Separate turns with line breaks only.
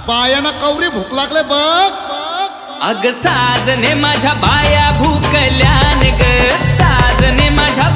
बायाना कवरी भूक लागले बघ।
अग साजने माझ्या बाया भूकल्यान ग, साजने माझ्या